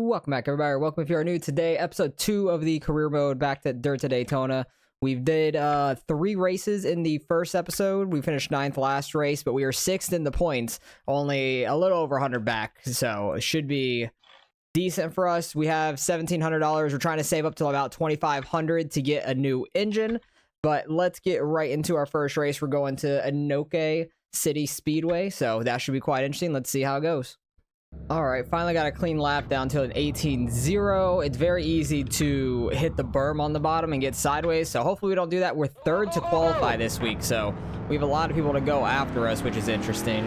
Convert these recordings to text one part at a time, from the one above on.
Welcome back, everybody, or welcome if you are new. Today, episode 2 of the career mode back to Dirt to Daytona. We did 3 races in the first episode. We finished 9th last race, but we are 6th in the points, only a little over 100 back, so it should be decent for us. We have $1,700. We're trying to save up to about $2,500 to get a new engine, but let's get right into our first race. We're going to Anoka City Speedway, so that should be quite interesting. Let's see how it goes. Alright, finally got a clean lap down to an 18.0. It's very easy to hit the berm on the bottom and get sideways, so hopefully we don't do that. We're 3rd to qualify this week, so we have a lot of people to go after us, which is interesting.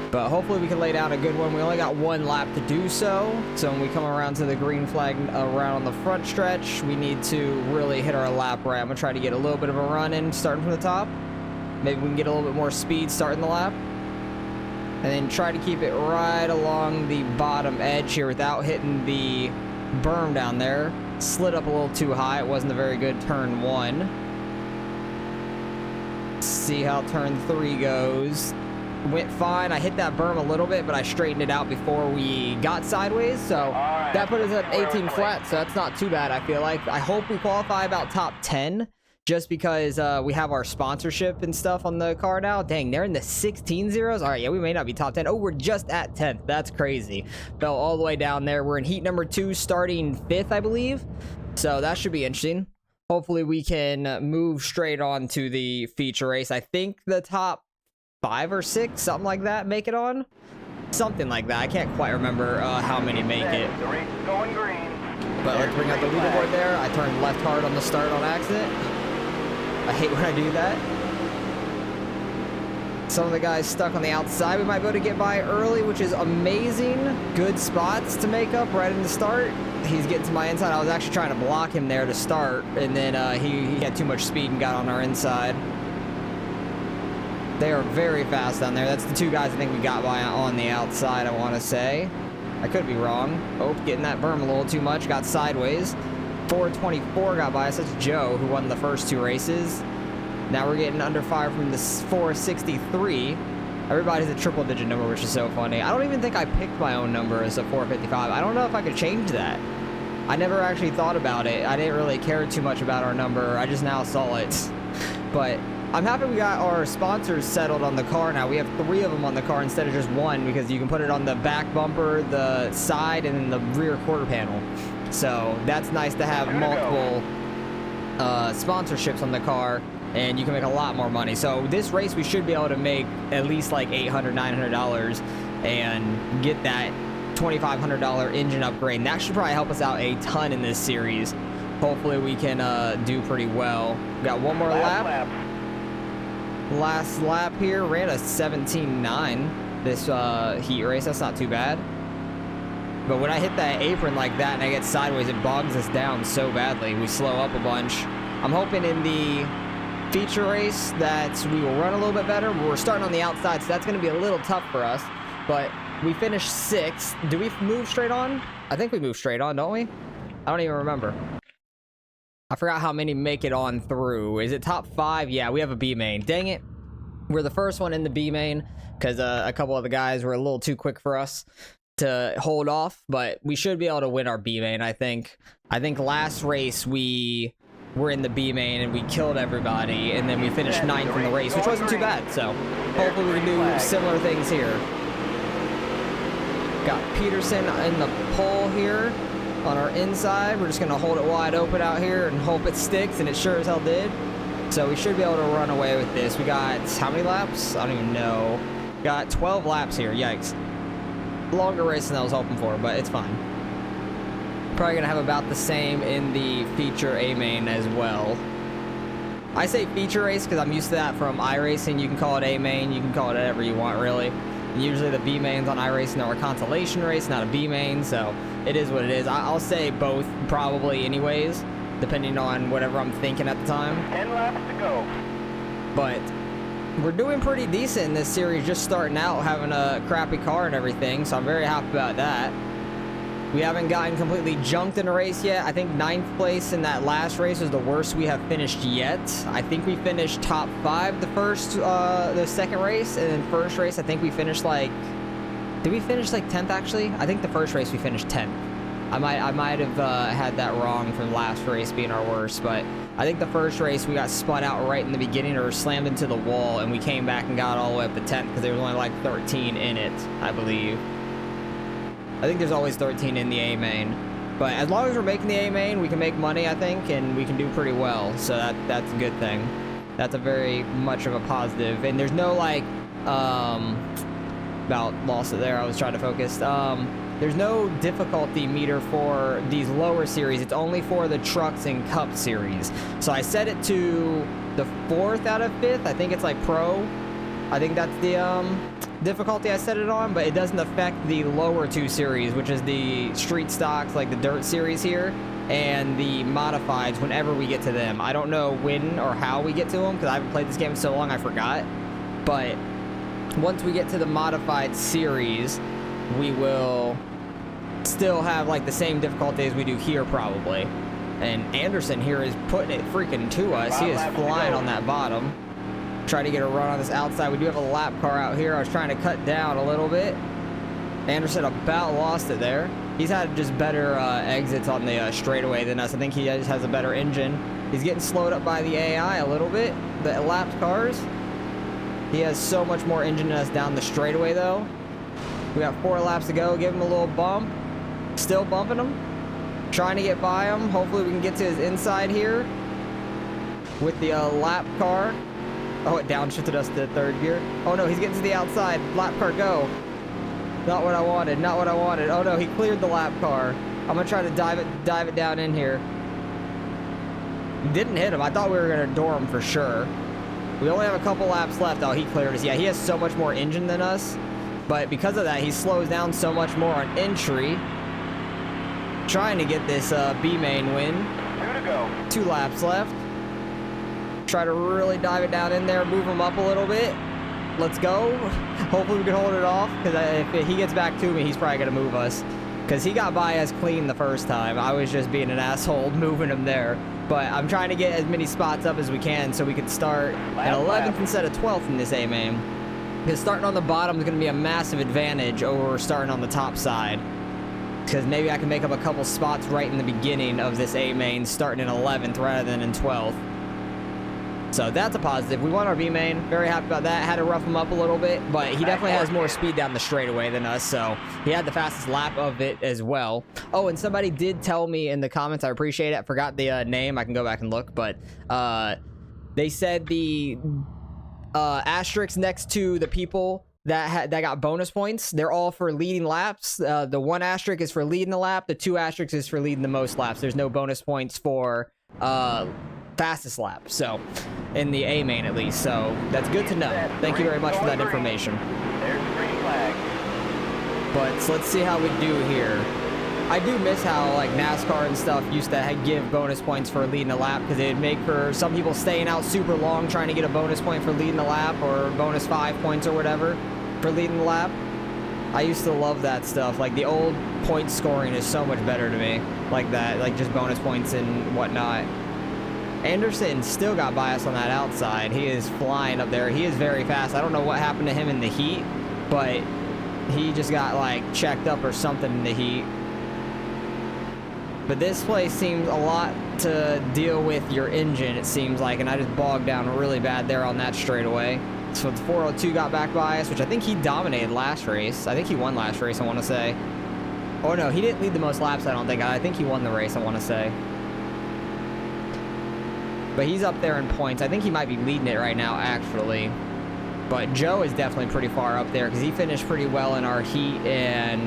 But hopefully we can lay down a good one. We only got 1 lap to do so, so when we come around to the green flag around on the front stretch, we need to really hit our lap right. I'm going to try to get a little bit of a run in starting from the top. Maybe we can get a little bit more speed starting the lap. And then try to keep it right along the bottom edge here without hitting the berm down there. Slid up a little too high. It wasn't a very good turn 1. See how turn 3 goes. Went fine. I hit that berm a little bit, but I straightened it out before we got sideways. So that put us at 18 flat, so that's not too bad, I feel like. I hope we qualify about top 10. Just because we have our sponsorship and stuff on the car now. Dang, they're in the 16 zeros. All right, yeah, we may not be top 10. Oh, we're just at 10th. That's crazy. Fell all the way down there. We're in heat number 2, starting 5th, I believe. So that should be interesting. Hopefully we can move straight on to the feature race. I think the top 5 or 6, something like that, make it on. Something like that. I can't quite remember how many make it. The race is going green. But let's bring out the leaderboard there. I turned left hard on the start on accident. I hate when I do that. Some of the guys stuck on the outside. We might be able to get by early, which is amazing. Good spots to make up right in the start. He's getting to my inside. I was actually trying to block him there to start, and then he had too much speed and got on our inside. They are very fast down there. That's the 2 guys I think we got by on the outside, I want to say. I could be wrong. Oh, getting that berm a little too much. Got sideways. 424 got by us. That's Joe, who won the first 2 races. Now we're getting under fire from the 463. Everybody's a triple digit number, which is so funny. I don't even think I picked my own number as a 455. I don't know if I could change that. I never actually thought about it. I didn't really care too much about our number. I just now saw it. But I'm happy we got our sponsors settled on the car now. We have 3 of them on the car instead of just 1, because you can put it on the back bumper, the side, and then the rear quarter panel. So that's nice to have multiple sponsorships on the car, and you can make a lot more money. So this race we should be able to make at least like $800, $900 and get that $2,500 engine upgrade. And that should probably help us out a ton in this series. Hopefully we can do pretty well. Got 1 more lap. Last lap here, ran a 17.9 this heat race. That's not too bad. But when I hit that apron like that and I get sideways, it bogs us down so badly. We slow up a bunch. I'm hoping in the feature race that we will run a little bit better. We're starting on the outside, so that's going to be a little tough for us. But we finished 6th. Do we move straight on? I think we move straight on, don't we? I don't even remember. I forgot how many make it on through. Is it top 5? Yeah, we have a B main. Dang it. We're the first one in the B main because a couple of the guys were a little too quick for us to hold off, but we should be able to win our B main. I think last race we were in the B main and we killed everybody, and then we finished 9th in the race, which wasn't too bad. So hopefully we can do similar things here. Got Peterson in the pole here on our inside. We're just gonna hold it wide open out here and hope it sticks, and it sure as hell did. So we should be able to run away with this. We got how many laps? I don't even know. Got 12 laps here. Yikes. Longer race than I was hoping for, but it's fine. Probably gonna have about the same in the feature A main as well. I say feature race because I'm used to that from iRacing. You can call it A main, you can call it whatever you want, really. And usually the B mains on iRacing are a consolation race, not a B main, so it is what it is. I'll say both probably anyways, depending on whatever I'm thinking at the time. 10 laps to go. But we're doing pretty decent in this series, just starting out, having a crappy car and everything, so I'm very happy about that. We haven't gotten completely junked in a race yet. I think 9th place in that last race was the worst we have finished yet. I think we finished top 5 the second race, and then first race I think we finished like, did we finish like 10th actually? I think the first race we finished 10th. I might have had that wrong from last race being our worst, but I think the first race we got spun out right in the beginning or slammed into the wall, and we came back and got all the way up to 10th because there was only like 13 in it, I believe. I think there's always 13 in the A main, but as long as we're making the A main, we can make money, I think, and we can do pretty well. So that's a good thing. That's a very much of a positive, and there's no like about lost it there. I was trying to focus. There's no difficulty meter for these lower series. It's only for the trucks and cup series. So I set it to the 4th out of 5th. I think it's like pro. I think that's the difficulty I set it on, but it doesn't affect the lower 2 series, which is the street stocks, like the dirt series here, and the modifieds whenever we get to them. I don't know when or how we get to them because I haven't played this game in so long I forgot. But once we get to the modified series, we will still have like the same difficulty as we do here probably. And Anderson here is putting it freaking to us. He is flying on that bottom. Trying to get a run on this outside. We do have a lap car out here. I was trying to cut down a little bit. Anderson about lost it there. He's had just better exits on the straightaway than us. I think he just has a better engine. He's getting slowed up by the AI a little bit, the lapped cars. He has so much more engine than us down the straightaway though. We got 4 laps to go. Give him a little bump. Still bumping him. Trying to get by him. Hopefully we can get to his inside here with the lap car. Oh, it downshifted us to 3rd gear. Oh no, he's getting to the outside. Lap car, go. Not what I wanted. Not what I wanted. Oh no, he cleared the lap car. I'm gonna try to dive it down in here. Didn't hit him. I thought we were gonna door him for sure. We only have a couple laps left. Oh, he cleared us. Yeah, he has so much more engine than us. But because of that, he slows down so much more on entry. Trying to get this B main win. 2 to go. 2 laps left. Try to really dive it down in there, move him up a little bit. Let's go. Hopefully we can hold it off, because if he gets back to me, he's probably going to move us. Because he got by us clean the first time. I was just being an asshole moving him there. But I'm trying to get as many spots up as we can so we can start at 11th instead of 12th in this A main. Because starting on the bottom is going to be a massive advantage over starting on the top side. Because maybe I can make up a couple spots right in the beginning of this A main, starting in 11th rather than in 12th. So that's a positive. We won our B main. Very happy about that. Had to rough him up a little bit, but he definitely has more speed down the straightaway than us, so he had the fastest lap of it as well. Oh, and somebody did tell me in the comments, I appreciate it. I forgot the name. I can go back and look, but they said the asterisk next to the people that got bonus points, they're all for leading laps. The 1 asterisk is for leading the lap. The 2 asterisks is for leading the most laps. There's no bonus points for fastest lap, so in the A main at least. So that's good to know. Thank you very much for that information. There's the green flag. But so let's see how we do here. I do miss how like NASCAR and stuff used to give bonus points for leading a lap, because it'd make for some people staying out super long trying to get a bonus point for leading the lap, or bonus 5 points or whatever for leading the lap. I used to love that stuff. Like the old point scoring is so much better to me, like that, like just bonus points and whatnot. Anderson still got by us on that outside. He is flying up there. He is very fast. I don't know what happened to him in the heat, but he just got like checked up or something in the heat. But this place seems a lot to deal with your engine, it seems like, and I just bogged down really bad there on that straightaway. So the 402 got back by us, which I think he dominated last race. I think he won last race, I want to say. Oh no, he didn't lead the most laps, I don't think. I think he won the race, I want to say. But he's up there in points. I think he might be leading it right now, actually. But Joe is definitely pretty far up there, because he finished pretty well in our heat, and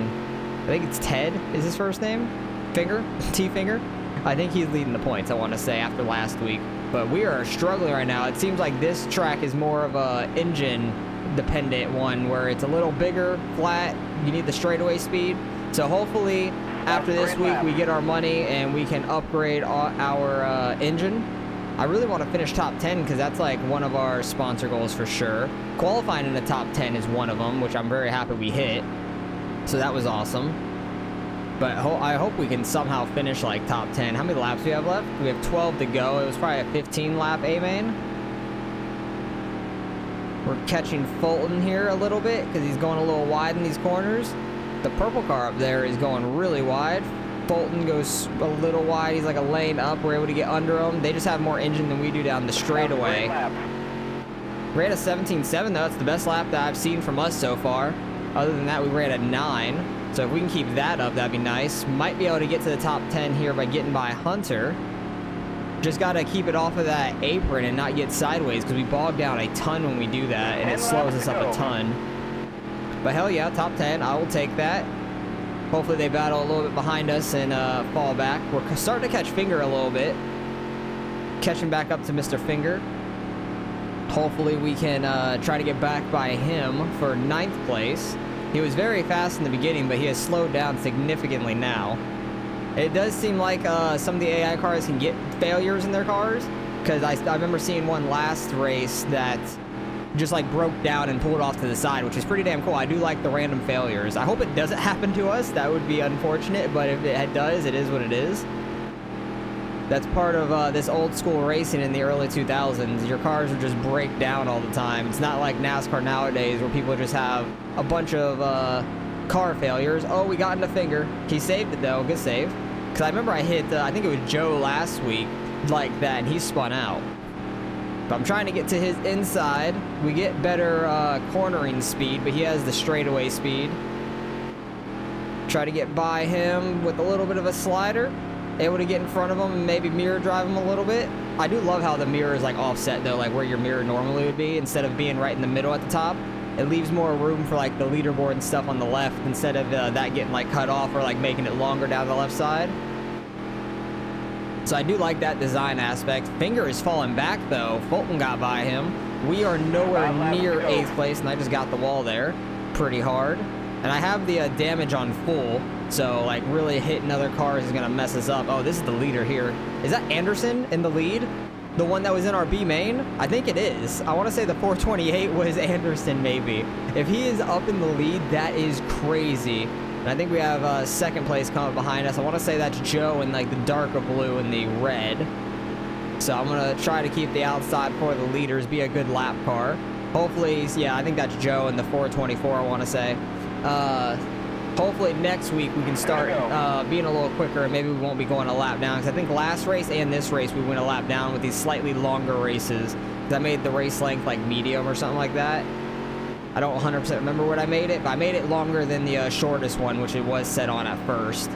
I think it's Ted is his first name? Finger? T-Finger? I think he's leading the points, I want to say, after last week. But we are struggling right now. It seems like this track is more of a engine-dependent one, where it's a little bigger, flat, you need the straightaway speed. So hopefully, after this week, we get our money, and we can upgrade our engine. I really want to finish top 10, because that's like one of our sponsor goals for sure. Qualifying in the top 10 is one of them, which I'm very happy we hit. So that was awesome. But I hope we can somehow finish like top 10. How many laps do we have left? We have 12 to go. It was probably a 15 lap A main. We're catching Fulton here a little bit, because he's going a little wide in these corners. The purple car up there is going really wide. Fulton goes a little wide. He's like a lane up. We're able to get under him. They just have more engine than we do down the straightaway. Ran a 17.7 though. That's the best lap that I've seen from us so far. Other than that, we ran a 9. So if we can keep that up, that'd be nice. Might be able to get to the top 10 here by getting by Hunter. Just got to keep it off of that apron and not get sideways because we bog down a ton when we do that, and it slows us up a ton. But hell yeah, top 10. I will take that. Hopefully they battle a little bit behind us and fall back. We're starting to catch Finger a little bit. Catching back up to Mr. Finger. Hopefully we can try to get back by him for 9th place. He was very fast in the beginning, but he has slowed down significantly now. It does seem like some of the AI cars can get failures in their cars, because I remember seeing one last race that just like broke down and pulled off to the side, which is pretty damn cool. I do like the random failures. I hope it doesn't happen to us. That would be unfortunate, but if it does, it is what it is. That's part of this old school racing in the early 2000s. Your cars would just break down all the time. It's not like NASCAR nowadays where people just have a bunch of car failures. Oh, we got into Finger. He saved it though. Good save. Because I remember I hit, I think it was Joe last week like that, and he spun out. But I'm trying to get to his inside. We get better cornering speed, but he has the straightaway speed. Try to get by him with a little bit of a slider. Able to get in front of him and maybe mirror drive him a little bit. I do love how the mirror is like offset though, like where your mirror normally would be, instead of being right in the middle at the top. It leaves more room for like the leaderboard and stuff on the left, instead of that getting like cut off or like making it longer down the left side. So I do like that design aspect. Finger is falling back though. Fulton got by him. We are nowhere near 8th place, and I just got the wall there pretty hard. And I have the damage on full, so like really hitting other cars is gonna mess us up. Oh, this is the leader here. Is that Anderson in the lead? The one that was in our B main? I think it is. I want to say the 428 was Anderson maybe. If he is up in the lead, that is crazy. And I think we have 2nd place coming behind us. I want to say that's Joe in like the darker blue and the red. So I'm gonna try to keep the outside for the leaders, be a good lap car. Hopefully, yeah, I think that's Joe in the 424, I want to say. Hopefully next week we can start being a little quicker, and maybe we won't be going a lap down, because I think last race and this race we went a lap down with these slightly longer races. That made the race length like medium or something like that. I don't 100% remember what I made it, but I made it longer than the shortest one, which it was set on at first.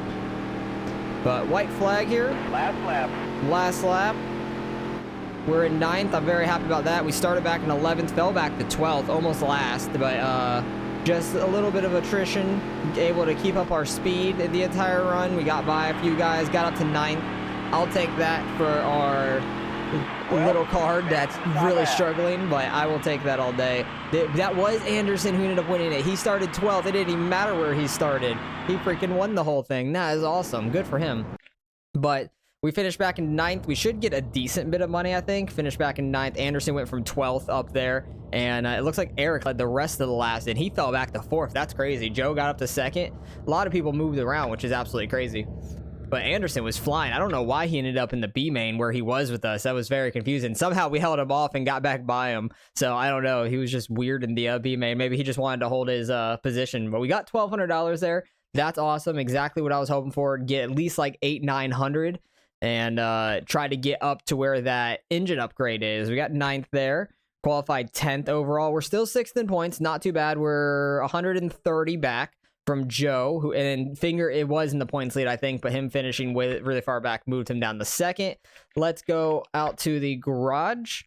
But white flag here. Last lap. Last lap. We're in 9th. I'm very happy about that. We started back in 11th, fell back to 12th, almost last, but just a little bit of attrition, able to keep up our speed in the entire run. We got by a few guys, got up to 9th. I'll take that for our little card that's really struggling, but I will take that all day. That was Anderson who ended up winning it. He started 12th. It didn't even matter where he started. He freaking won the whole thing. That is awesome. Good for him. But we finished back in 9th. We should get a decent bit of money, I think. Finished back in 9th. Anderson went from 12th up there. And it looks like Eric led the rest of the last, and he fell back to 4th. That's crazy. Joe got up to 2nd. A lot of people moved around, which is absolutely crazy. But Anderson was flying. I don't know why he ended up in the B main where he was with us. That was very confusing. Somehow we held him off and got back by him. So I don't know. He was just weird in the B main. Maybe he just wanted to hold his position. But we got $1,200 there. That's awesome. Exactly what I was hoping for. Get at least like $800-900 and try to get up to where that engine upgrade is. We got 9th there. Qualified 10th overall. We're still 6th in points. Not too bad. We're 130 back from Joe, who, and Finger, it was in the points lead, I think, but him finishing with really far back moved him down to 2nd. Let's go out to the garage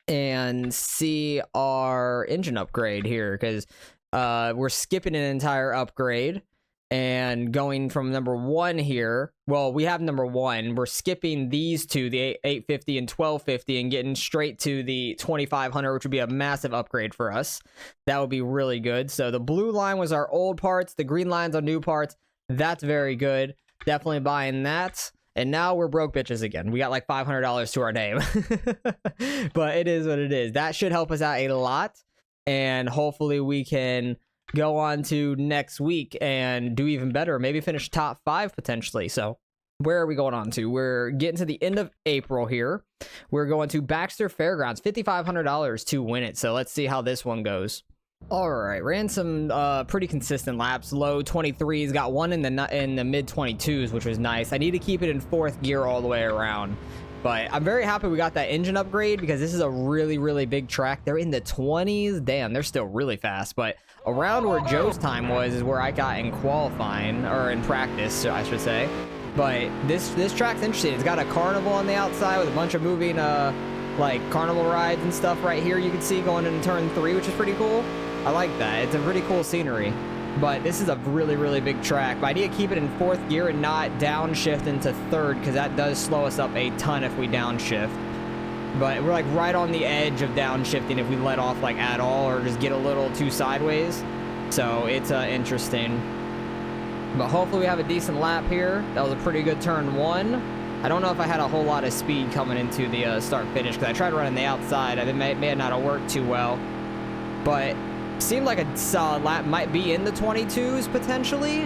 and see our engine upgrade here, because we're skipping an entire upgrade and going from number 1 here. Well, we have number 1. We're skipping these two, the 850 and 1250, and getting straight to the 2500, which would be a massive upgrade for us. That would be really good. So the blue line was our old parts. The green line's our new parts. That's very good. Definitely buying that. And now we're broke bitches again. We got like $500 to our name. But it is what it is. That should help us out a lot. And hopefully we can go on to next week and do even better. Maybe finish top 5 potentially. So where are we going on to? We're getting to the end of April here. We're going to Baxter Fairgrounds, $5,500 to win it. So let's see how this one goes. All right, ran some pretty consistent laps. Low 23s, got one in the mid 22s, which was nice. I need to keep it in 4th gear all the way around. But I'm very happy we got that engine upgrade because this is a really, really big track. They're in the 20s. Damn, they're still really fast. But around where Joe's time was is where I got in qualifying, or in practice, I should say. But this track's interesting. It's got a carnival on the outside with a bunch of moving like carnival rides and stuff right here you can see going into turn 3, which is pretty cool. I like that. It's a pretty cool scenery. But this is a really, really big track. But I need to keep it in 4th gear and not downshift into 3rd, because that does slow us up a ton if we downshift. But we're like right on the edge of downshifting if we let off like at all or just get a little too sideways. So it's interesting. But hopefully we have a decent lap here. That was a pretty good turn 1. I don't know if I had a whole lot of speed coming into the start-finish, because I tried running the outside. It may not have worked too well. But seemed like a solid lap. Might be in the 22s potentially,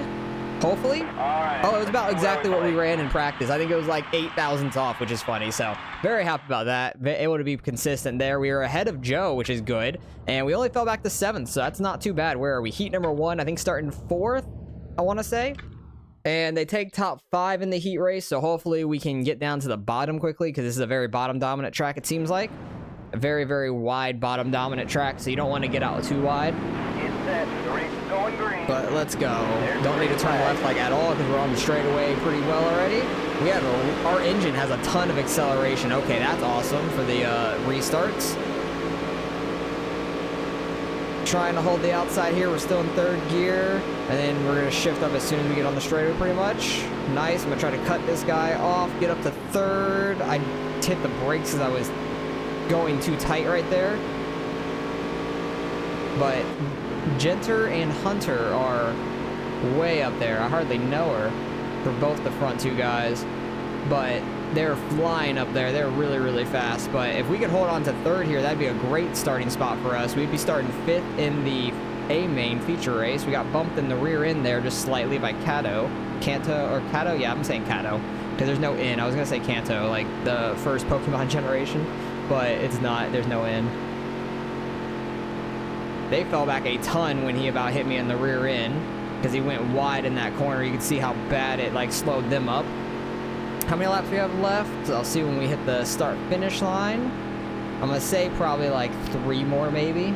hopefully. Alright. Oh, it was about exactly what we ran in practice. I think it was like 8 thousandths off, which is funny. So very happy about that. Able to be consistent there. We were ahead of Joe, which is good, and we only fell back to 7th, so that's not too bad. Where are we? Heat number 1, I think, starting 4th, I want to say. And they take top 5 in the heat race, so hopefully we can get down to the bottom quickly, because this is a very bottom dominant track, it seems like. A very, very wide bottom dominant track, so you don't want to get out too wide. Get set. The race is going green. But let's go. Don't need to turn left like at all, because we're on the straightaway pretty well already. We have our engine has a ton of acceleration. Okay, that's awesome for the restarts. Trying to hold the outside here. We're still in 3rd gear, and then we're gonna shift up as soon as we get on the straightaway pretty much. Nice. I'm gonna try to cut this guy off, get up to 3rd. I hit the brakes as I was going too tight right there. But Genter and Hunter are way up there. I hardly know her for both the front 2 guys, but they're flying up there. They're really, really fast. But if we could hold on to 3rd here, that'd be a great starting spot for us. We'd be starting 5th in the A main feature race. We got bumped in the rear end there just slightly by Kanto. Yeah, I'm saying Kanto because there's no N. I was gonna say Kanto, like the first Pokemon generation, but it's not. There's no N. They fell back a ton when he about hit me in the rear end because he went wide in that corner. You can see how bad it like slowed them up. How many laps we have left? I'll see when we hit the start-finish line. I'm gonna say probably like 3 more, maybe.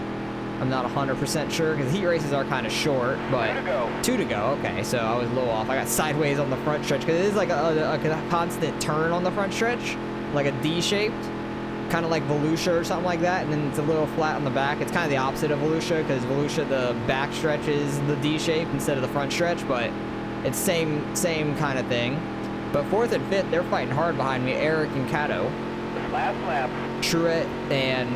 I'm not 100% sure because heat races are kind of short, but 2 to go. 2 to go. Okay, so I was a little off. I got sideways on the front stretch because it is like a constant turn on the front stretch, like a D-shaped, kind of like Volusia or something like that, and then it's a little flat on the back. It's kind of the opposite of Volusia because Volusia, the back stretch is the D-shape instead of the front stretch, but it's same kind of thing. But 4th and 5th, they're fighting hard behind me. Eric and Kato. Last lap. Truett and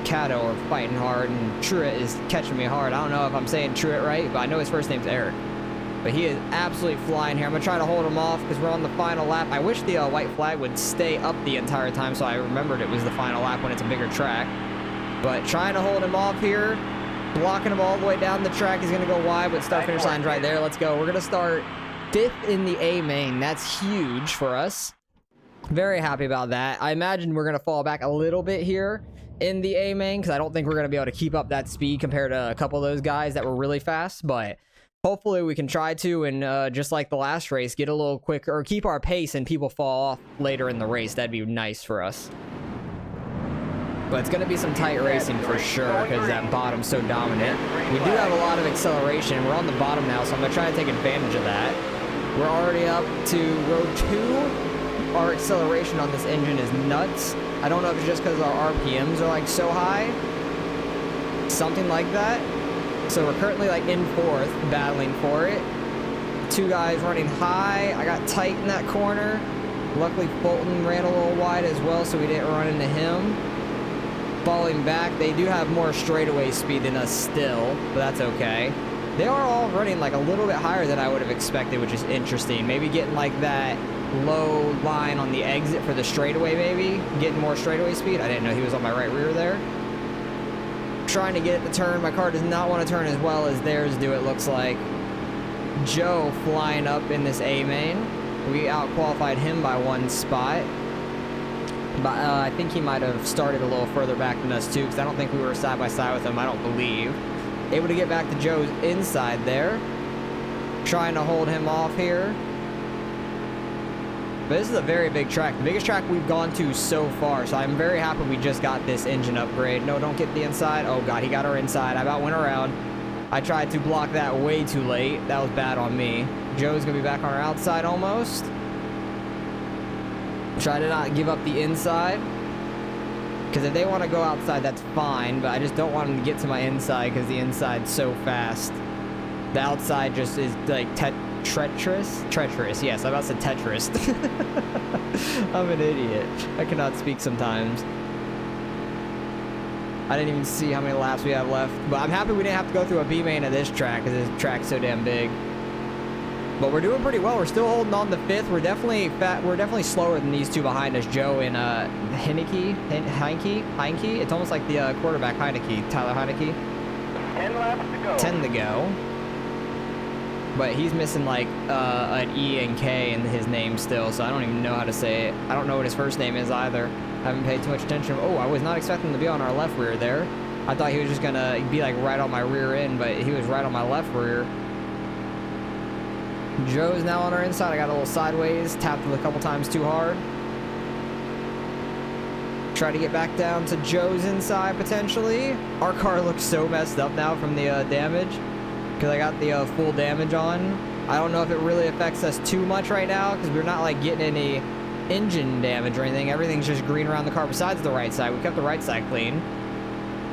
Kato are fighting hard, and Truett is catching me hard. I don't know if I'm saying Truett right, but I know his first name's Eric. But he is absolutely flying here. I'm going to try to hold him off because we're on the final lap. I wish the white flag would stay up the entire time so I remembered it was the final lap when it's a bigger track. But trying to hold him off here. Blocking him all the way down the track. He's going to go wide, but start-finish line's right there. Let's go. We're going to start 5th in the A main. That's huge for us. Very happy about that. I imagine we're going to fall back a little bit here in the A main because I don't think we're going to be able to keep up that speed compared to a couple of those guys that were really fast, but hopefully we can try to, and just like the last race, get a little quicker or keep our pace and people fall off later in the race. That'd be nice for us. But it's going to be some tight racing for sure because that bottom's so dominant. We do have a lot of acceleration. We're on the bottom now, so I'm going to try to take advantage of that. We're already up to row 2. Our acceleration on this engine is nuts. I don't know if it's just because our RPMs are like so high. Something like that. So we're currently like in 4th, battling for it. 2 guys running high. I got tight in that corner. Luckily Fulton ran a little wide as well, so we didn't run into him. Falling back, they do have more straightaway speed than us still, but that's okay. They are all running like a little bit higher than I would have expected, which is interesting. Maybe getting like that low line on the exit for the straightaway, maybe. Getting more straightaway speed. I didn't know he was on my right rear there. Trying to get it to turn. My car does not want to turn as well as theirs do, it looks like. Joe flying up in this A main. We out-qualified him by 1 spot. But I think he might have started a little further back than us too, because I don't think we were side by side with him. I don't believe. Able to get back to Joe's inside there. Trying to hold him off here. But this is a very big track. The biggest track we've gone to so far. So I'm very happy we just got this engine upgrade. No, don't get the inside. Oh, God, he got our inside. I about went around. I tried to block that way too late. That was bad on me. Joe's going to be back on our outside almost. Try to not give up the inside. Because if they want to go outside, that's fine. But I just don't want them to get to my inside because the inside's so fast. The outside just is like treacherous? Treacherous, yes. I about to say Tetris. I'm an idiot. I cannot speak sometimes. I didn't even see how many laps we have left. But I'm happy we didn't have to go through a B-main at this track because this track's so damn big. But we're doing pretty well. We're still holding on to 5th. We're definitely slower than these two behind us, Joe and Heinke. It's almost like the quarterback Heineke, Tyler Heineke. 10 laps to go. 10 to go. But he's missing like an E and K in his name still, so I don't even know how to say it. I don't know what his first name is either. I haven't paid too much attention. Oh, I was not expecting him to be on our left rear there. I thought he was just gonna be like right on my rear end, but he was right on my left rear. Joe's now on our inside. I got a little sideways, tapped it a couple times too hard. Try to get back down to Joe's inside potentially. Our car looks so messed up now from the damage. Because I got the full damage on. I don't know if it really affects us too much right now because we're not like getting any engine damage or anything. Everything's just green around the car besides the right side. We kept the right side clean,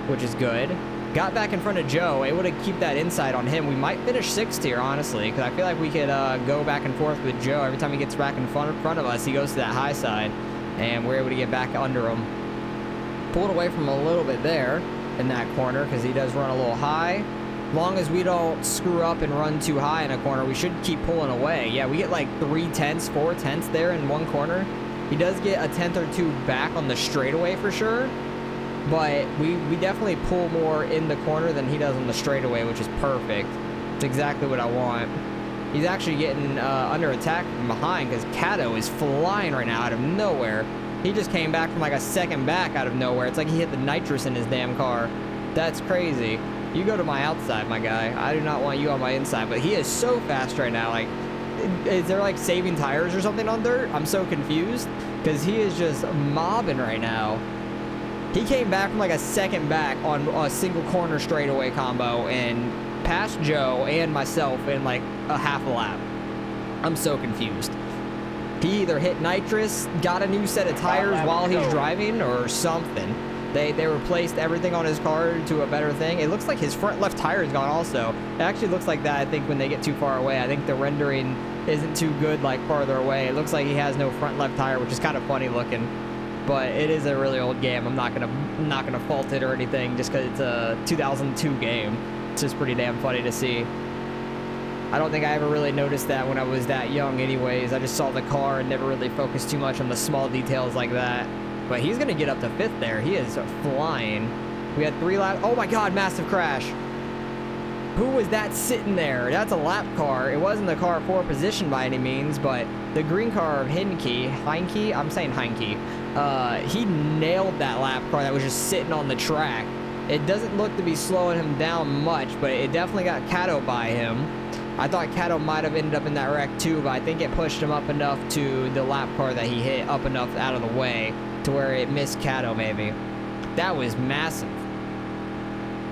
which is good. Got back in front of Joe, able to keep that inside on him. We might finish 6th here, honestly, because I feel like we could go back and forth with Joe. Every time he gets back in front of us, he goes to that high side, and we're able to get back under him. Pulled away from him a little bit there in that corner because he does run a little high. Long as we don't screw up and run too high in a corner, we should keep pulling away. Yeah, we get like 3/10, 4/10 there in one corner. He does get a 10th or 2 back on the straightaway for sure. But we definitely pull more in the corner than he does on the straightaway, which is perfect. It's exactly what I want. He's actually getting under attack from behind because Cato is flying right now out of nowhere. He just came back from like a second back out of nowhere. It's like he hit the nitrous in his damn car. That's crazy. You go to my outside, my guy. I do not want you on my inside, but he is so fast right now. Like, is there like saving tires or something on dirt? I'm so confused because he is just mobbing right now. He came back from like a second back on a single corner straightaway combo and passed Joe and myself in like a half a lap. I'm so confused. He either hit nitrous, got a new set of tires while he's driving, or something. They replaced everything on his car to a better thing. It looks like his front left tire is gone also. It actually looks like that, I think, when they get too far away. I think the rendering isn't too good like farther away. It looks like he has no front left tire, which is kind of funny looking. But it is a really old game. I'm not gonna fault it or anything just because it's a 2002 game. It's just pretty damn funny to see. I don't think I ever really noticed that when I was that young anyways. I just saw the car and never really focused too much on the small details like that. But he's gonna get up to 5th there. He is flying. We had 3 laps. Oh my God, massive crash. Who was that sitting there? That's a lap car. It wasn't the car for position by any means, but the green car of Heinke, I'm saying Heinke, he nailed that lap car that was just sitting on the track. It doesn't look to be slowing him down much, but it definitely got Cato by him. I thought Cato might have ended up in that wreck too, but I think it pushed him up enough to the lap car that he hit up enough out of the way to where it missed Cato maybe. That was massive.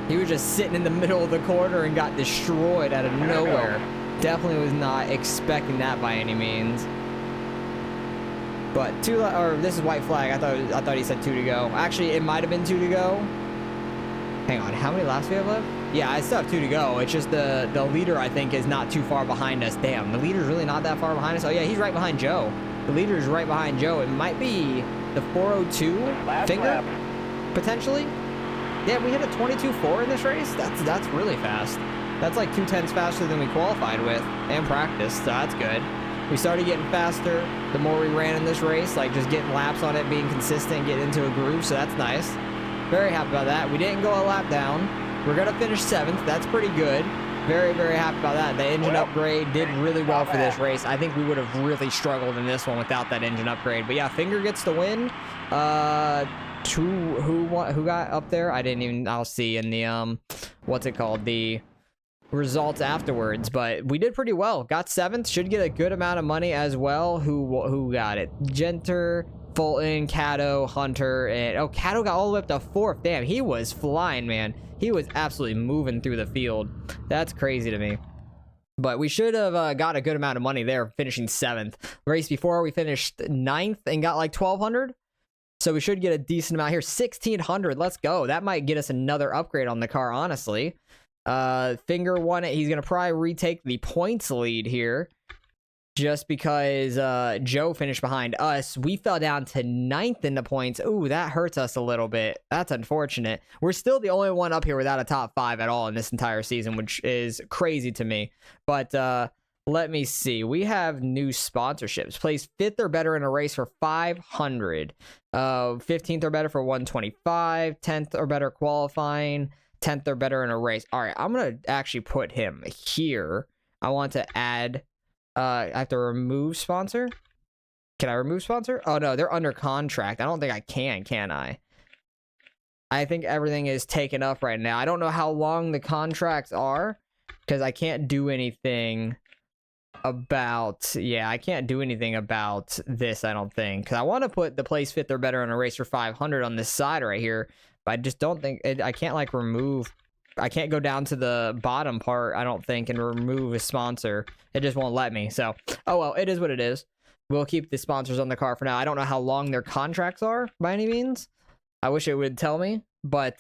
He was just sitting in the middle of the corner and got destroyed out of nowhere. Definitely was not expecting that by any means. But this is white flag. I thought he said 2 to go. Actually, it might have been 2 to go. Hang on, how many laps do we have left? Yeah, I still have 2 to go. It's just the leader, I think, is not too far behind us. Damn, the leader's really not that far behind us. Oh yeah, he's right behind Joe. The leader's right behind Joe. It might be the 402 finger, potentially. Yeah, we hit a 22.4 in this race. That's really fast. That's like 2/10 faster than we qualified with and practiced, so that's good. We started getting faster the more we ran in this race, like just getting laps on it, being consistent, getting into a groove, so that's nice. Very happy about that. We didn't go a lap down. We're going to finish 7th. That's pretty good. Very, very happy about that. The engine upgrade did really well for this race. I think we would have really struggled in this one without that engine upgrade. But yeah, Finger gets the win. Who got up there? I didn't even. I'll see in the what's it called? The results afterwards. But we did pretty well. Got 7th. Should get a good amount of money as well. Who got it? Genter, Fulton, Cato, Hunter, and oh, Cato got all the way up to 4th. Damn, he was flying, man. He was absolutely moving through the field. That's crazy to me. But we should have got a good amount of money there, finishing 7th. Race before, we finished 9th and got like 1,200. So we should get a decent amount here. 1,600. Let's go. That might get us another upgrade on the car, honestly. Finger won it. He's going to probably retake the points lead here. Just because Joe finished behind us. We fell down to 9th in the points. Ooh, that hurts us a little bit. That's unfortunate. We're still the only one up here without a top 5 at all in this entire season, which is crazy to me. But let me see. We have new sponsorships. Place 5th or better in a race for 500. 15th or better for 125. 10th or better qualifying. 10th or better in a race. All right, I'm going to actually put him here. I want to add... I have to remove sponsor. Can I remove sponsor? Oh no, they're under contract. I don't think I can I? I think everything is taken up right now. I don't know how long the contracts are because I can't do anything about, yeah, I can't do anything about this, I don't think. Because I want to put the place 5th or better in a race for 500 on this side right here. But I just don't think, I can't like remove, I can't go down to the bottom part, I don't think, and remove a sponsor. It just won't let me. So, oh well, it is what it is. We'll keep the sponsors on the car for now. I don't know how long their contracts are by any means. I wish it would tell me. But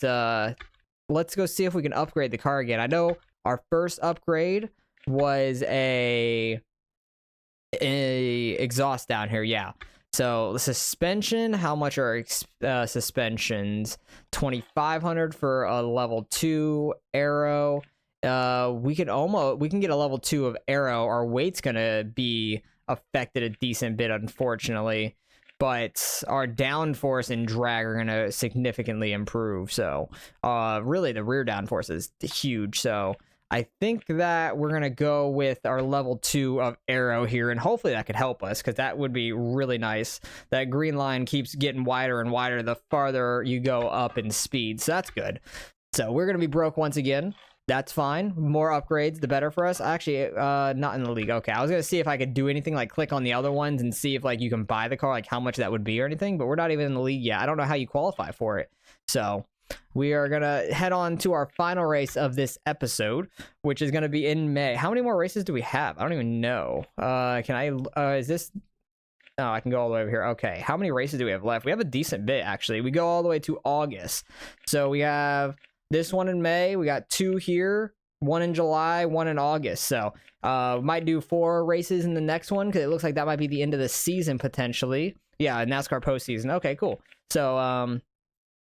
let's go see if we can upgrade the car again. I know our first upgrade was a exhaust down here. Yeah. So the suspension, how much are suspensions? 2,500 for a level 2 aero. We can get a level 2 of aero. Our weight's gonna be affected a decent bit, unfortunately, but our downforce and drag are gonna significantly improve. So really the rear downforce is huge. So I think that we're gonna go with our level 2 of aero here, and hopefully that could help us, because that would be really nice. That green line keeps getting wider and wider the farther you go up in speed, so that's good. So we're gonna be broke once again. That's fine. More upgrades, the better for us. Actually, not in the league. Okay, I was gonna see if I could do anything, like click on the other ones and see if like you can buy the car, like how much that would be or anything, but we're not even in the league yet. I don't know how you qualify for it. So we are gonna head on to our final race of this episode, which is gonna be in May. How many more races do we have? I don't even know. Can I, is this, oh, I can go all the way over here. Okay, how many races do we have left? We have a decent bit, actually. We go all the way to August. So we have this one in May. We got 2 here, 1 in July, 1 in August. So might do 4 races in the next one, because it looks like that might be the end of the season, potentially. Yeah, NASCAR postseason. Okay, cool. So,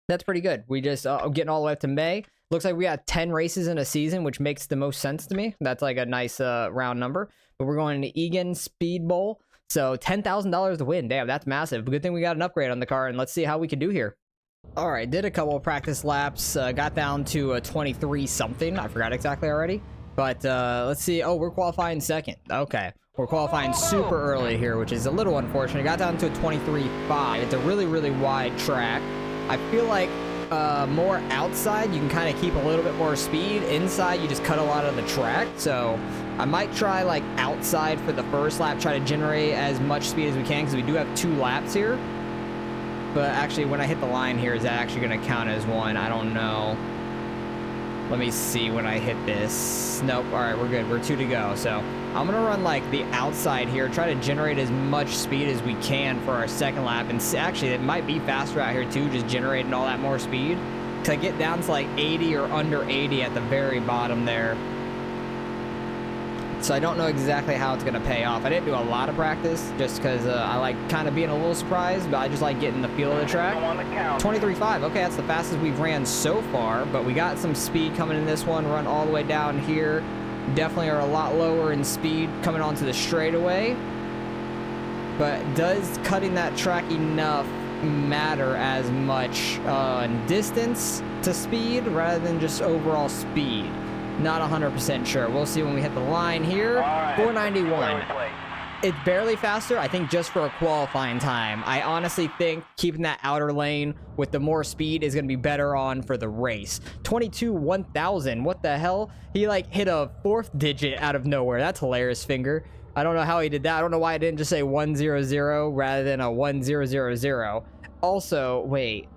that's pretty good. We just getting all the way up to May. Looks like we got 10 races in a season, which makes the most sense to me. That's like a nice round number. But we're going to Eagan Speedbowl. So $10,000 to win. Damn, that's massive. Good thing we got an upgrade on the car, and let's see how we can do here. All right, did a couple of practice laps. Got down to a 23 something. I forgot exactly already. But let's see. Oh, we're qualifying second. Okay. We're qualifying super early here, which is a little unfortunate. Got down to a 23.5. It's a really, really wide track. I feel like more outside, you can kind of keep a little bit more speed. Inside, you just cut a lot of the track. So I might try like outside for the first lap, try to generate as much speed as we can, because we do have 2 laps here. But actually, when I hit the line here, is that actually going to count as 1? I don't know. Let me see when I hit this. Nope. All right, we're good. We're 2 to go. So I'm going to run like the outside here, try to generate as much speed as we can for our second lap. And actually, it might be faster out here too, just generating all that more speed. Because I get down to like 80 or under 80 at the very bottom there. So I don't know exactly how it's going to pay off. I didn't do a lot of practice just because I like kind of being a little surprised, but I just like getting the feel of the track. 23.5. Okay, that's the fastest we've ran so far, but we got some speed coming in this one. Run all the way down here. Definitely are a lot lower in speed coming onto the straightaway. But does cutting that track enough matter as much in distance to speed rather than just overall speed? Not 100% sure. We'll see when we hit the line here. Right. 491. It's barely faster, I think, just for a qualifying time. I honestly think keeping that outer lane with the more speed is going to be better on for the race. 22 1000. What the hell? He like hit a 4th digit out of nowhere. That's hilarious, Finger. I don't know how he did that. I don't know why I didn't just say 100 rather than a 1000. Also, wait.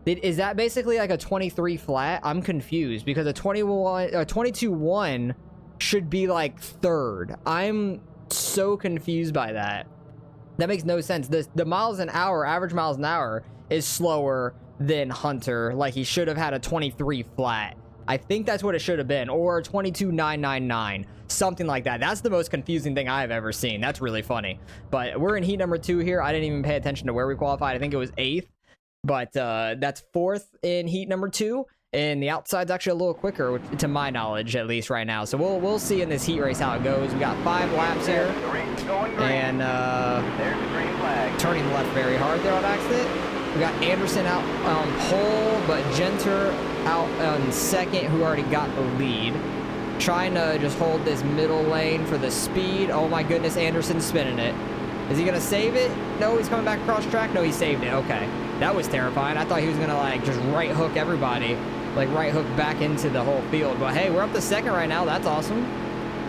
Is that basically like a 23 flat? I'm confused because a 22-1 should be like 3rd. I'm so confused by that. That makes no sense. The miles an hour, average miles an hour, is slower than Hunter. Like, he should have had a 23 flat. I think that's what it should have been, or 22.999, something like that. That's the most confusing thing I've ever seen. That's really funny. But we're in heat number 2 here. I didn't even pay attention to where we qualified. I think it was 8th, but that's 4th in heat number 2. And the outside's actually a little quicker, to my knowledge, at least right now. So we'll see in this heat race how it goes. We got 5 laps here, and turning left very hard there on accident. We got Anderson out on pole, but Genter out on 2nd, who already got the lead. Trying to just hold this middle lane for the speed. Oh my goodness, Anderson's spinning it. Is he gonna save it? No, he's coming back across track. No, he saved it. Okay, that was terrifying. I thought he was gonna like just right hook everybody. Like right hook back into the whole field. But hey, we're up to 2nd right now. That's awesome.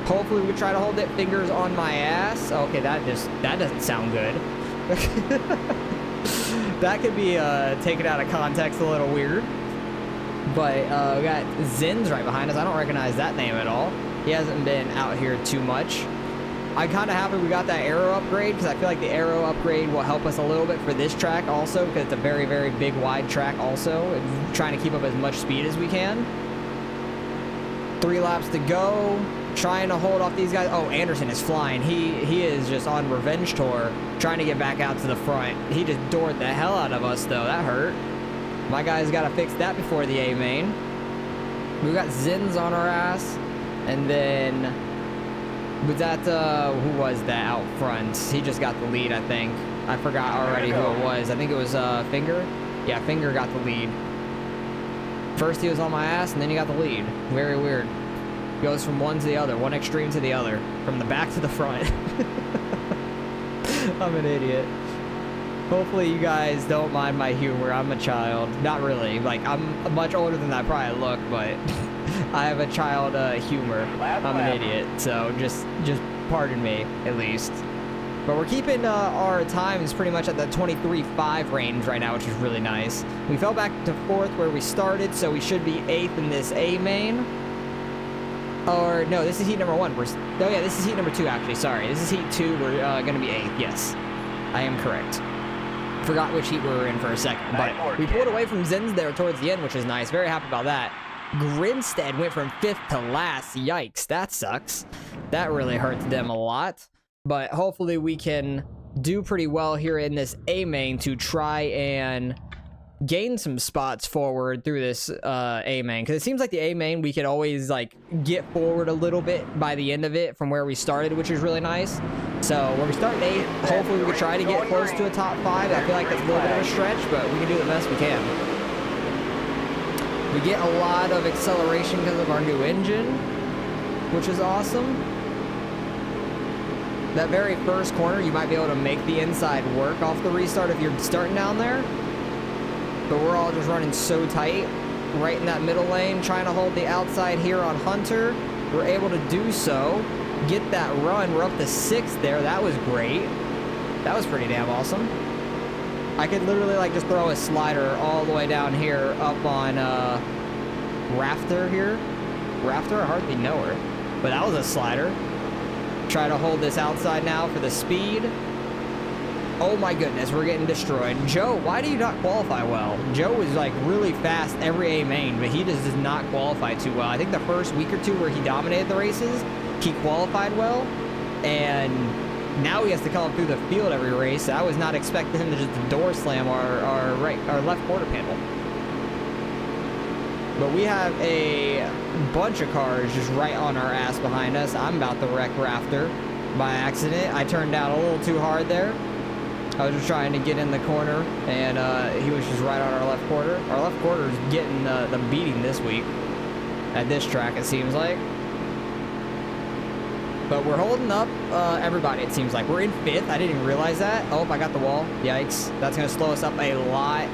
Hopefully we try to hold it. Fingers on my ass. Okay, that doesn't sound good. That could be taken out of context a little weird. But we got Zin's right behind us. I don't recognize that name at all. He hasn't been out here too much. I'm kind of happy we got that aero upgrade because I feel like the aero upgrade will help us a little bit for this track also, because it's a very, very big, wide track also. And trying to keep up as much speed as we can. 3 laps to go. Trying to hold off these guys. Oh, Anderson is flying. He is just on revenge tour, trying to get back out to the front. He just doored the hell out of us, though. That hurt. My guy's got to fix that before the A main. We got Zins on our ass. And then... was that, who was that out front? He just got the lead, I think. I forgot already who it was. I think it was, Finger. Yeah, Finger got the lead. First he was on my ass, and then he got the lead. Very weird. Goes from one to the other, one extreme to the other. From the back to the front. I'm an idiot. Hopefully you guys don't mind my humor. I'm a child. Not really. Like, I'm much older than I probably look, but... I have a child humor. I'm an idiot, so just pardon me, at least. But we're keeping our times pretty much at the 23.5 range right now, which is really nice. We fell back to 4th where we started, so we should be 8th in this A main. Or, no, this is heat number 1. Oh, yeah, this is heat number 2, actually. Sorry, this is heat 2. We're going to be 8th. Yes, I am correct. Forgot which heat we were in for a second. But we pulled away from Zins there towards the end, which is nice. Very happy about that. Grinstead went from 5th to last. Yikes, that sucks. That really hurts them a lot. But hopefully we can do pretty well here in this A main to try and gain some spots forward through this A main. Because it seems like the A main, we could always like get forward a little bit by the end of it from where we started, which is really nice. So when we start 8th, hopefully we can try to get close to a top 5. I feel like that's a little bit of a stretch, but we can do the best we can. We get a lot of acceleration because of our new engine, which is awesome. That very first corner, you might be able to make the inside work off the restart if you're starting down there. But we're all just running so tight, right in that middle lane, trying to hold the outside here on Hunter. We're able to do so, get that run. We're up to 6th there. That was great. That was pretty damn awesome. I could literally like just throw a slider all the way down here up on Rafter here. Rafter? I hardly know her. But that was a slider. Try to hold this outside now for the speed. Oh my goodness, we're getting destroyed. Joe, why do you not qualify well? Joe was like really fast every A main, but he just does not qualify too well. I think the first week or 2 where he dominated the races, he qualified well. And... now he has to come up through the field every race. I was not expecting him to just door slam our left quarter panel. But we have a bunch of cars just right on our ass behind us. I'm about to wreck Rafter by accident. I turned down a little too hard there. I was just trying to get in the corner, and he was just right on our left quarter. Our left quarter is getting the beating this week. at this track, it seems like. But we're holding up everybody, it seems like. We're in 5th. I didn't even realize that. Oh, I got the wall. Yikes. That's going to slow us up a lot.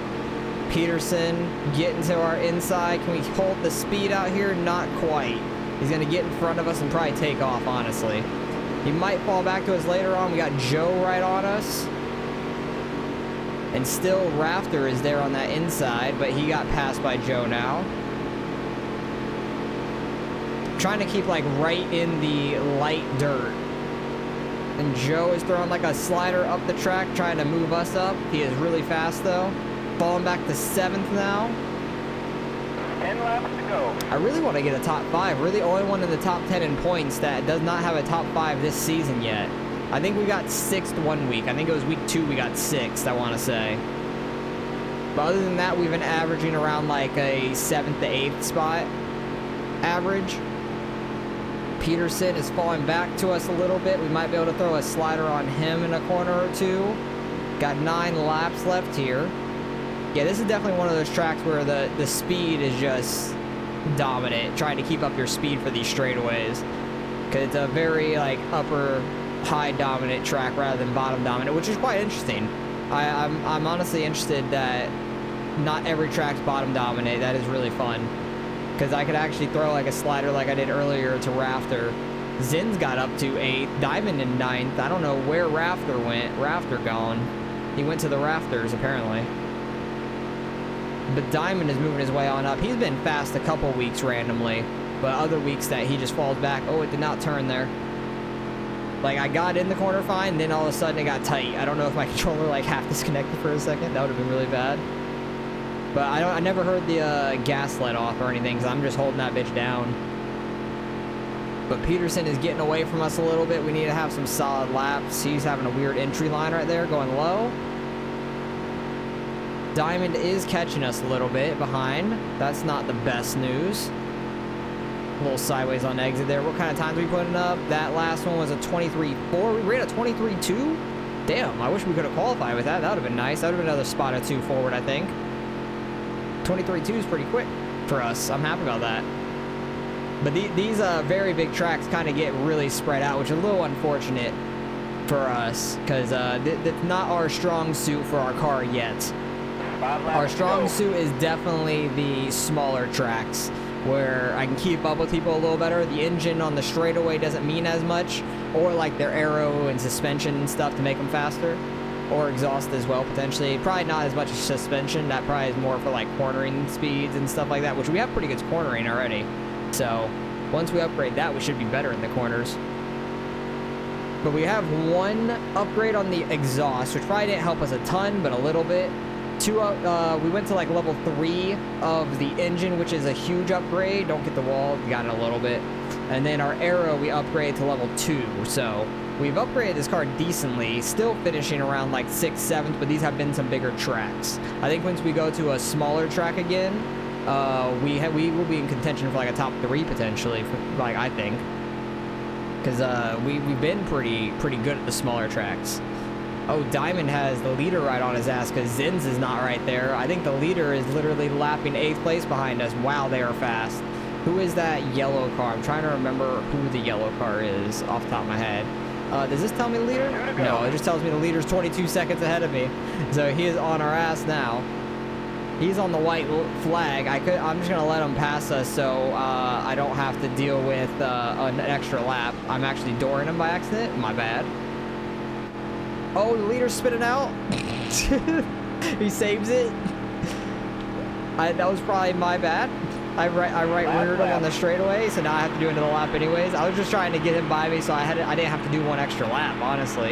Peterson getting to our inside. Can we hold the speed out here? Not quite. He's going to get in front of us and probably take off, honestly. He might fall back to us later on. We got Joe right on us. And still Rafter is there on that inside, but he got passed by Joe now. Trying to keep like right in the light dirt. And Joe is throwing like a slider up the track, trying to move us up. He is really fast though. Falling back to 7th now. 10 laps to go. I really want to get a top 5. We're the only one in the top 10 in points that does not have a top 5 this season yet. I think we got 6th one week. I think it was week 2 we got 6th, I want to say. But other than that, we've been averaging around like a 7th to 8th spot average. Peterson is falling back to us a little bit. We might be able to throw a slider on him in a corner or two. Got 9 laps left here. Yeah, this is definitely one of those tracks where the speed is just dominant, trying to keep up your speed for these straightaways. Because it's a very like upper high dominant track rather than bottom dominant, which is quite interesting. I'm honestly interested that not every track's bottom dominant. That is really fun. Because I could actually throw like a slider like I did earlier to Rafter. Zin's got up to 8th, Diamond in 9th. I don't know where Rafter went. Rafter gone. He went to the rafters apparently. But Diamond is moving his way on up. He's been fast a couple weeks randomly, but other weeks that he just falls back. Oh, it did not turn there. Like I got in the corner fine, then all of a sudden it got tight. I don't know if my controller like half disconnected for a second. That would have been really bad. But I never heard the gas let off or anything, because I'm just holding that bitch down. But Peterson is getting away from us a little bit. We need to have some solid laps. He's having a weird entry line right there, going low. Diamond is catching us a little bit behind. That's not the best news. A little sideways on exit there. What kind of times are we putting up? That last one was a 23.4. We ran a 23.2? Damn, I wish we could have qualified with that. That would have been nice. That would have been another spot or 2 forward, I think. 23.2 is pretty quick for us. I'm happy about that. But these very big tracks kind of get really spread out, which is a little unfortunate for us, because that's not our strong suit for our car yet. Our strong suit is definitely the smaller tracks, where I can keep up with people a little better. The engine on the straightaway doesn't mean as much, or like their aero and suspension and stuff to make them faster, or exhaust as well potentially. Probably not as much as suspension. That probably is more for like cornering speeds and stuff like that, which we have pretty good cornering already. So once we upgrade that, we should be better in the corners. But we have one upgrade on the exhaust, which probably didn't help us a ton, but a little bit. We went to like level 3 of the engine, which is a huge upgrade. Don't get the wall, we got it a little bit. And then our aero we upgrade to level 2. So we've upgraded this car decently, still finishing around like 6th, 7th, but these have been some bigger tracks. I think once we go to a smaller track again, we will be in contention for like a top 3 potentially, like I think. Because we've been pretty good at the smaller tracks. Oh, Diamond has the leader right on his ass because Zin's is not right there. I think the leader is literally lapping 8th place behind us. Wow, they are fast. Who is that yellow car? I'm trying to remember who the yellow car is off the top of my head. Does this tell me the leader? No, it just tells me the leader's 22 seconds ahead of me. So he is on our ass now. He's on the white flag. I'm just going to let him pass us so I don't have to deal with an extra lap. I'm actually dooring him by accident. My bad. Oh, the leader's spinning out. He saves it. That was probably my bad. I right reared him on the straightaway, so now I have to do another lap anyways. I was just trying to get him by me, so I didn't have to do one extra lap, honestly.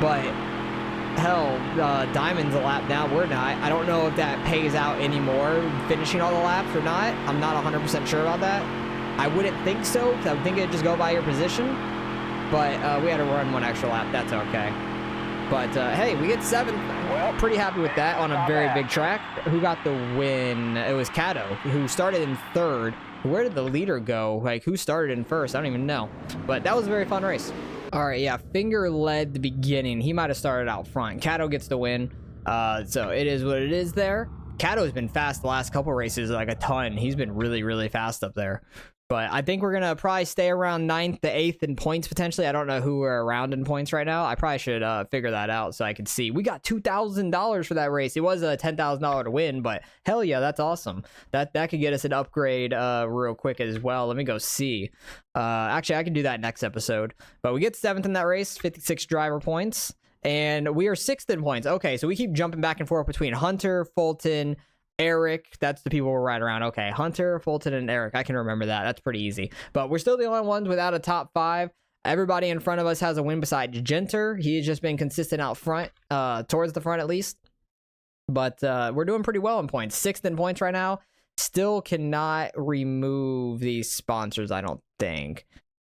But hell, Diamond's a lap down. We're not. I don't know if that pays out anymore, finishing all the laps or not. I'm not 100% sure about that. I wouldn't think so, because I would think it'd just go by your position. But we had to run one extra lap. That's okay. But hey, we get 7th. Well, pretty happy with that on a very big track. Who got the win? It was Cato, who started in 3rd. Where did the leader go? Like, who started in 1st? I don't even know. But that was a very fun race. All right, yeah, Finger led the beginning. He might have started out front. Cato gets the win. So it is what it is there. Cato's been fast the last couple races, like a ton. He's been really, really fast up there. But I think we're going to probably stay around 9th to 8th in points, potentially. I don't know who we're around in points right now. I probably should figure that out so I can see. We got $2,000 for that race. It was a $10,000 to win, but hell yeah, that's awesome. That could get us an upgrade real quick as well. Let me go see. Actually, I can do that next episode. But we get 7th in that race, 56 driver points. And we are 6th in points. Okay, so we keep jumping back and forth between Hunter, Fulton, Eric. That's the people we're right around. Okay, Hunter, Fulton, and Eric. I can remember that. That's pretty easy. But we're still the only ones without a top 5. Everybody in front of us has a win besides Genter. He's just been consistent out front, towards the front at least. But we're doing pretty well in points. 6th in points right now. Still cannot remove these sponsors, I don't think.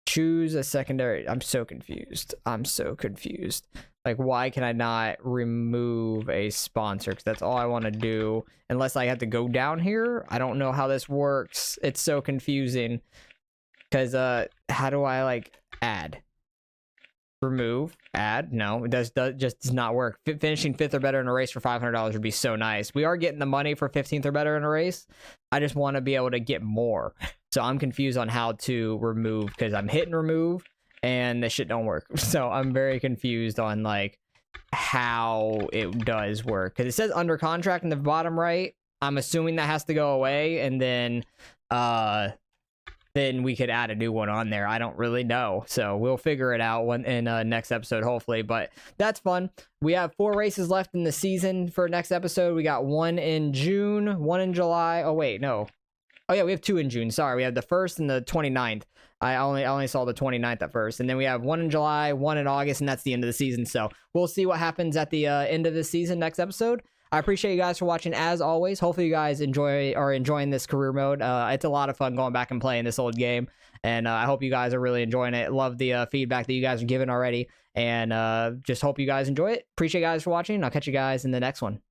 Choose a secondary. I'm so confused. Like, why can I not remove a sponsor? Because that's all I want to do. Unless I have to go down here. I don't know how this works. It's so confusing. Because, how do I, like, add? Remove? Add? No, it just does not work. Finishing 5th or better in a race for $500 would be so nice. We are getting the money for 15th or better in a race. I just want to be able to get more. So I'm confused on how to remove. Because I'm hitting remove. And this shit don't work. So I'm very confused on like how it does work. Because it says under contract in the bottom right. I'm assuming that has to go away. And then we could add a new one on there. I don't really know. So we'll figure it out in next episode, hopefully. But that's fun. We have 4 races left in the season for next episode. We got 1 in June, 1 in July. Oh, wait, no. Oh, yeah, we have 2 in June. Sorry, we have the 1st and the 29th. I only saw the 29th at first. And then we have 1 in July, 1 in August, and that's the end of the season. So we'll see what happens at the end of the season next episode. I appreciate you guys for watching, as always. Hopefully you guys are enjoying this career mode. It's a lot of fun going back and playing this old game. And I hope you guys are really enjoying it. Love the feedback that you guys are giving already. And just hope you guys enjoy it. Appreciate you guys for watching. I'll catch you guys in the next one.